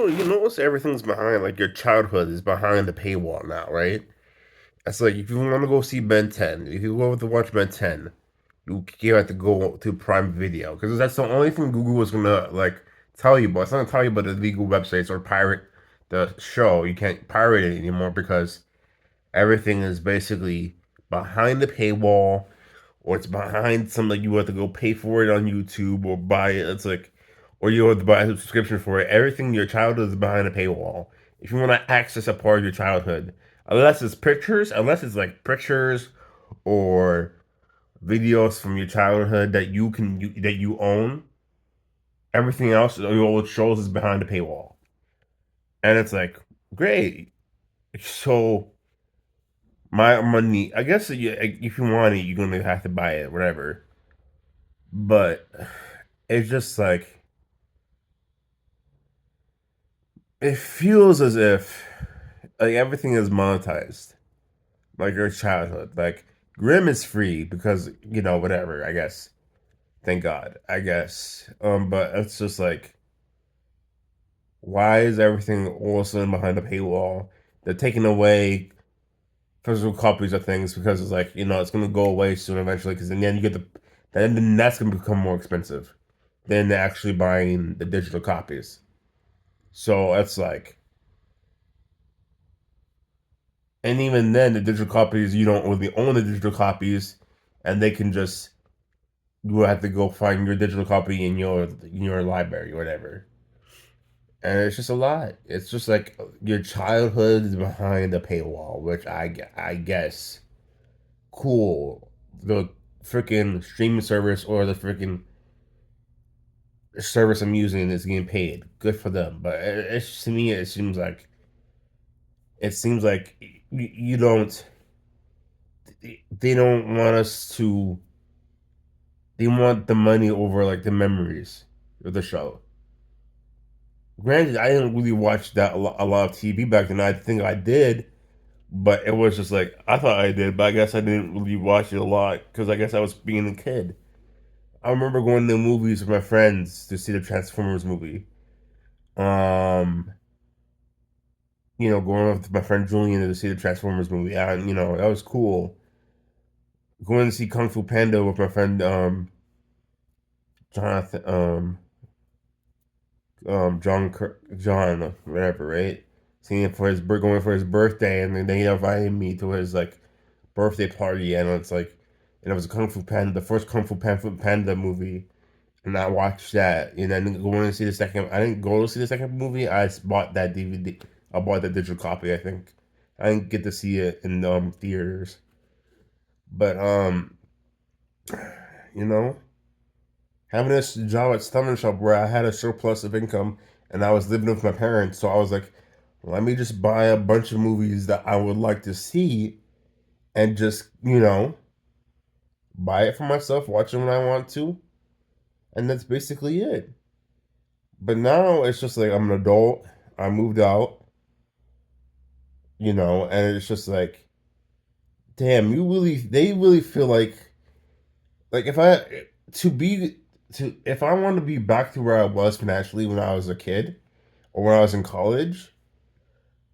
you notice everything's behind, like your childhood is behind the paywall now, right? It's like if you want to go see Ben 10, if you go to watch Ben 10, you have to go to Prime Video because that's the only thing Google is gonna like tell you. But it's not gonna tell you about the legal websites or pirate the show. You can't pirate it anymore because everything is basically behind the paywall, or it's behind something you have to go pay for it on YouTube or buy it. It's like, or you have to buy a subscription for it. Everything your childhood is behind a paywall. If you want to access a part of your childhood, unless it's like pictures or videos from your childhood that you own, everything else all it shows is behind the paywall. And it's like, great. So my money, I guess if you want it, you're gonna have to buy it, whatever. But it's just like it feels as if like everything is monetized, like your childhood. Like Grimm is free because whatever. I guess, thank God. I guess. But it's just like, why is everything all of a sudden behind the paywall? They're taking away physical copies of things because it's like it's gonna go away soon eventually. Because then you get then that's gonna become more expensive than actually buying the digital copies. So it's like, and even then, the digital copies you don't really own the digital copies, and they can just you have to go find your digital copy in your library or whatever. And it's just a lot. It's just like your childhood is behind a paywall, which I guess cool. The freaking streaming service or the freaking service I'm using is getting paid. Good for them. But it's to me, it seems like you don't. They don't want us to. They want the money over like the memories of the show. Granted, I didn't really watch a lot of TV back then. I think I did, but it was just like I thought I did, but I guess I didn't really watch it a lot because I guess I was being a kid. I remember going to the movies with my friends to see the Transformers movie. Um, going with my friend Julian to see the Transformers movie, and that was cool. Going to see Kung Fu Panda with my friend Jonathan, John, whatever, right? Seeing it for going for his birthday, and then he invited me to his like birthday party, and it was a Kung Fu Panda, the first Kung Fu Panda movie, and I watched that, and then going to see the second. I didn't go to see the second movie. I just bought that DVD. I bought that digital copy. I think I didn't get to see it in theaters, but you know, having this job at Stomach Shop where I had a surplus of income and I was living with my parents, so I was like, let me just buy a bunch of movies that I would like to see and just buy it for myself, watch it when I want to, and that's basically it. But now it's just like I'm an adult. I moved out, and it's just like, damn, they really feel like to be if I want to be back to where I was financially when I was a kid or when I was in college,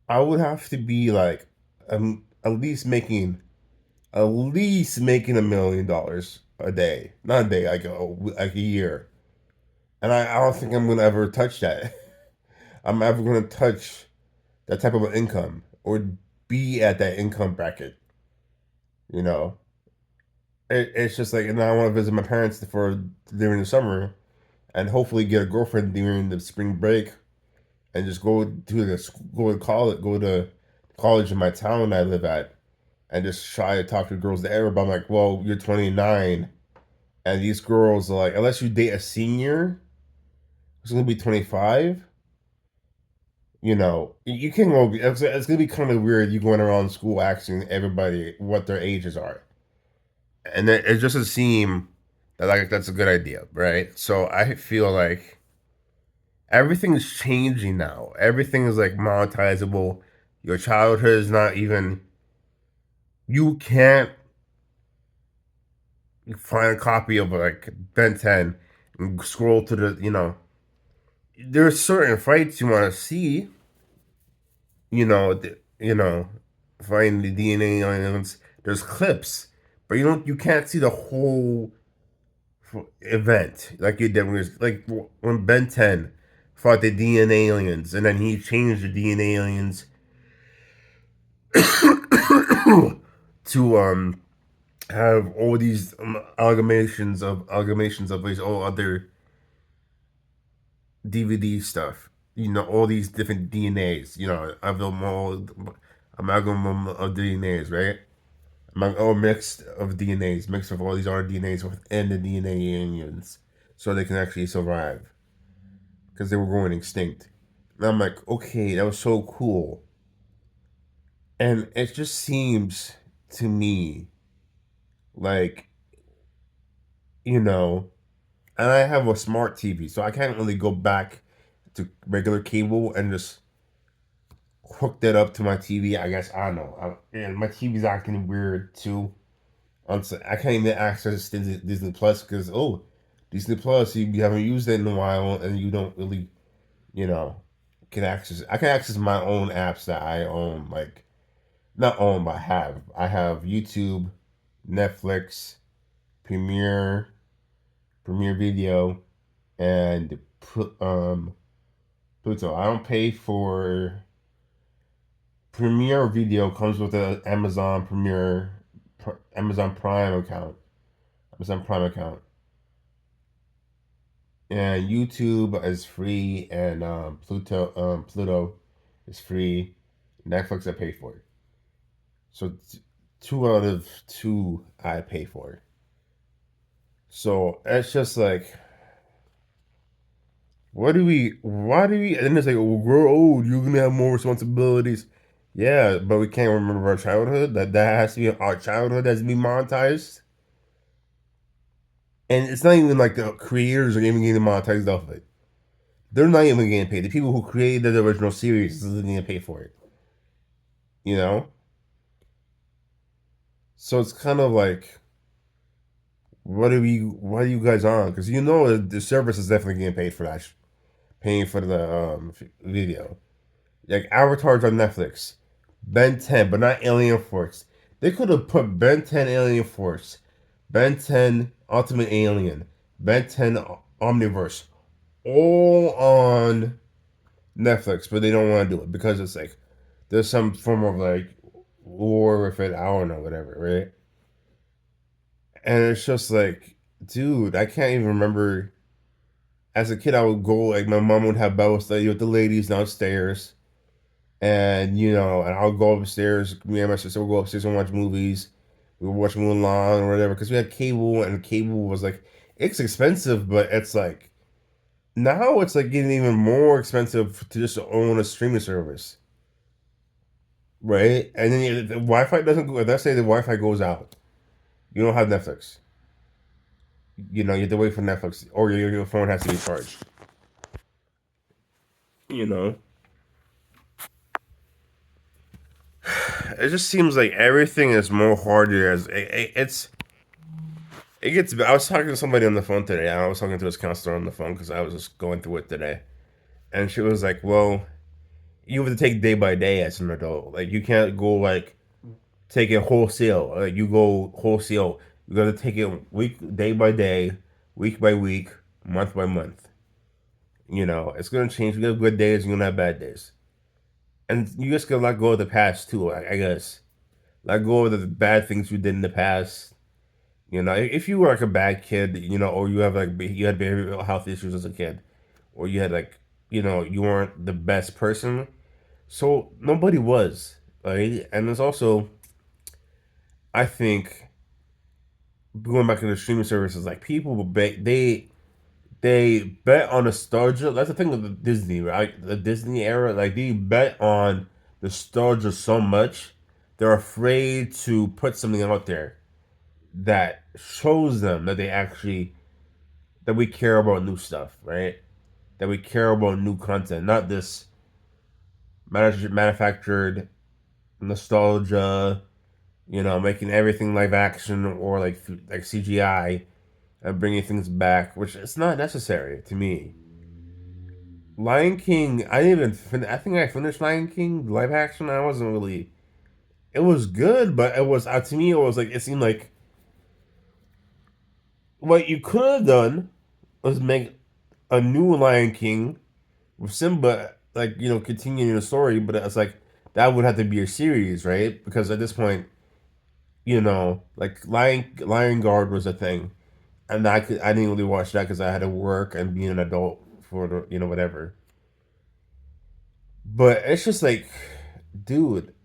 I would have to be like at least making $1 million a day, not a day, like a year. And I don't think I'm gonna ever touch that. I'm ever gonna touch that type of income or be at that income bracket. You know, it's just like, and I want to visit my parents for during the summer, and hopefully get a girlfriend during the spring break, and just go to college in my town I live at, and just try to talk to girls there. But I'm like, well, you're 29, and these girls are like, unless you date a senior who's gonna be 25. You can't go. It's gonna be kind of weird. You going around school asking everybody what their ages are, and it just doesn't seem that like that's a good idea, right? So I feel like everything is changing now. Everything is like monetizable. Your childhood is not even. You can't find a copy of like Ben 10 and scroll to the. there's certain fights you want to see, find the DNA aliens. There's clips, but you can't see the whole event like you did when Ben 10 fought the DNA aliens, and then he changed the DNA aliens to have all these amalgamations of these all other DVD stuff. All these different DNAs. Of them all amalgam of DNAs, right? Among all mixed of DNAs, mixed of all these other DNAs within the DNA aliens, so they can actually survive because they were going extinct. And I'm like, okay, that was so cool. And it just seems to me like, you know, and I have a smart TV, so I can't really go back to regular cable and just hook that up to my TV. I guess I don't know. And my TV's acting weird too. So I can't even access Disney Plus because Disney Plus you haven't used it in a while and you don't really you know can access. I can access my own apps that I own, like not own but have. I have YouTube, Netflix, Premiere, Premiere Video, and Pluto. I don't pay for Premiere Video. Comes with the Amazon Prime account. Amazon Prime account. And YouTube is free, and Pluto is free. Netflix I pay for it. So two out of two I pay for it. So it's just like, what do we? Why do we? And it's like, well, we're old. You're gonna have more responsibilities. Yeah, but we can't remember our childhood. That has to be our childhood has to be monetized. And it's not even like the creators are even getting monetized off of it. They're not even getting paid. The people who created the original series isn't getting paid for it. You know? So it's kind of like, what are you guys on? Because the service is definitely getting paid for that, paying for the video. Like Avatar's on Netflix, Ben 10, but not Alien Force. They could have put Ben 10 Alien Force, Ben 10 Ultimate Alien, Ben 10 Omniverse, all on Netflix, but they don't want to do it because it's like there's some form of like war with it. I don't know, whatever, right? And it's just like, dude, I can't even remember. As a kid, I would go like my mom would have Bible study with the ladies downstairs, and I'll go upstairs. Me and my sister would go upstairs and watch movies. We would watch Mulan or whatever because we had cable, and cable was like it's expensive, but it's like now it's like getting even more expensive to just own a streaming service, right? And then the Wi-Fi doesn't go. Let's say the Wi-Fi goes out, you don't have Netflix. You have to wait for Netflix, or your phone has to be charged. You know, it just seems like everything is more harder. It gets. I was talking to somebody on the phone today. I was talking to this counselor on the phone because I was just going through it today, and she was like, "Well, you have to take day by day as an adult. Like you can't go like take it wholesale. Like you go wholesale. You got to take it day by day, week by week, month by month. It's gonna change. You have good days. You're gonna have bad days, and you just gotta let go of the past too. I guess let go of the bad things you did in the past. If you were like a bad kid, or you had behavioral health issues as a kid, or you had like, you weren't the best person. So nobody was, right? And there's also, I think, going back to the streaming services, like people will bet they bet on nostalgia. That's the thing with the Disney, right? The Disney era, like they bet on nostalgia so much, they're afraid to put something out there that shows them that we care about new stuff, right? That we care about new content, not this manufactured nostalgia, making everything live action or like CGI and bringing things back, which it's not necessary to me. Lion King. I didn't even. I think I finished Lion King live action. I wasn't really. It was good, but it was to me. It was like it seemed like what you could have done was make a new Lion King with Simba, like continuing the story. But it's like that would have to be a series, right? Because at this point, like Lion Guard was a thing, and I didn't really watch that because I had to work and be an adult for the whatever. But it's just like, dude,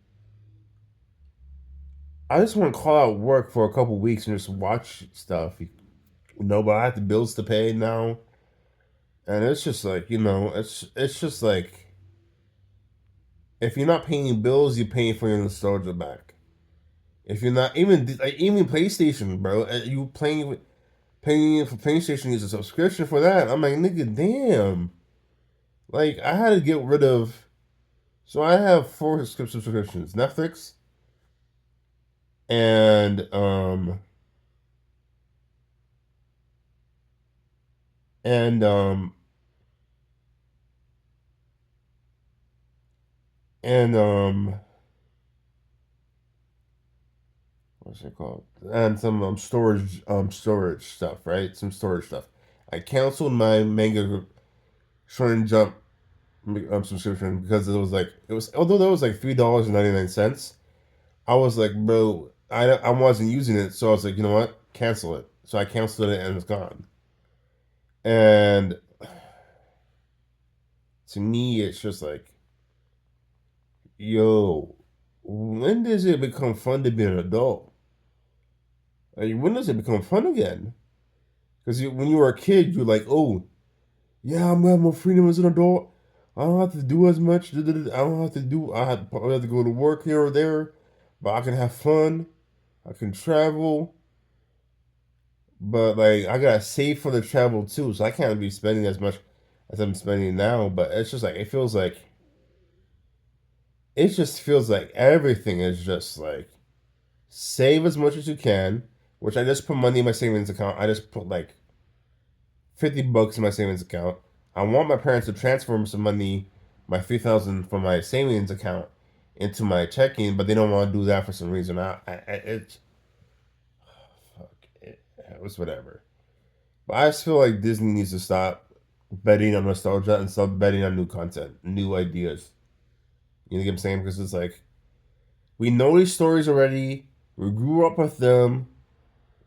I just want to call out work for a couple weeks and just watch stuff. But I have the bills to pay now, and it's just like it's just like if you're not paying bills, you're paying for your nostalgia back. If you're not even PlayStation, bro, you paying for PlayStation is a subscription for that. I'm like, nigga, damn. Like I had to get rid of. So I have four subscriptions: Netflix and and um and what's it called? And some storage stuff, right? Some storage stuff. I canceled my Manga Shonen Jump subscription because it was although that was like $3.99. I was like, bro, I wasn't using it, so I was like, you know what, cancel it. So I canceled it and it's gone. And to me, it's just like, yo, when does it become fun to be an adult? Like, when does it become fun again? Because when you were a kid, you're like, oh, yeah, I'm gonna have more freedom as an adult. I don't have to do as much. I don't have to do. Probably have to go to work here or there, but I can have fun. I can travel, but like I gotta save for the travel too, so I can't be spending as much as I'm spending now. But it's just like it just feels like everything is just like save as much as you can, which I just put money in my savings account. I just put like $50 in my savings account. I want my parents to transfer some money, my 3,000 from my savings account into my checking, but they don't want to do that for some reason. It's fuck it was whatever. But I just feel like Disney needs to stop betting on nostalgia and start betting on new content, new ideas. You know what I'm saying? Because it's like we know these stories already. We grew up with them.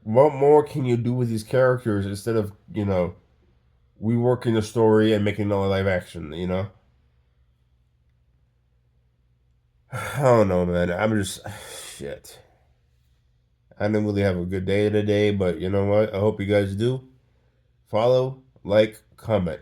What more can you do with these characters instead of reworking the story and making another live action? I don't know, man. I'm just shit. I didn't really have a good day today, but you know what? I hope you guys do. Follow, like, comment.